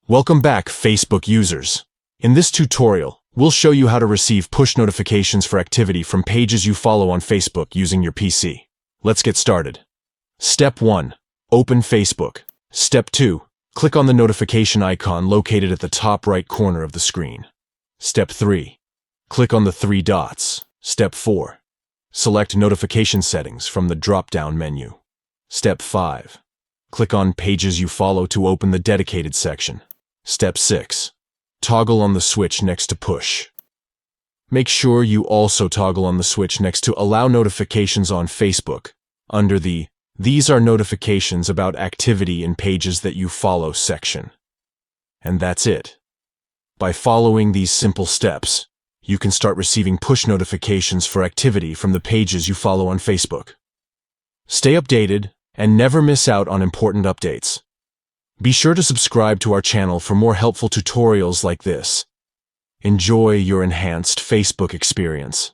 Welcome back, Facebook users. In this tutorial, we'll show you how to receive push notifications for activity from pages you follow on Facebook using your PC. Let's get started. Step 1. Open Facebook. Step 2. Click on the notification icon located at the top right corner of the screen. Step 3. Click on the three dots. Step 4. Select Notification Settings from the drop-down menu. Step 5. Click on Pages You Follow to open the dedicated section. Step 6. Toggle on the switch next to Push. Make sure you also toggle on the switch next to Allow Notifications on Facebook under the These are notifications about activity in pages that you follow section. And that's it. By following these simple steps, you can start receiving push notifications for activity from the pages you follow on Facebook. Stay updated and never miss out on important updates. Be sure to subscribe to our channel for more helpful tutorials like this. Enjoy your enhanced Facebook experience.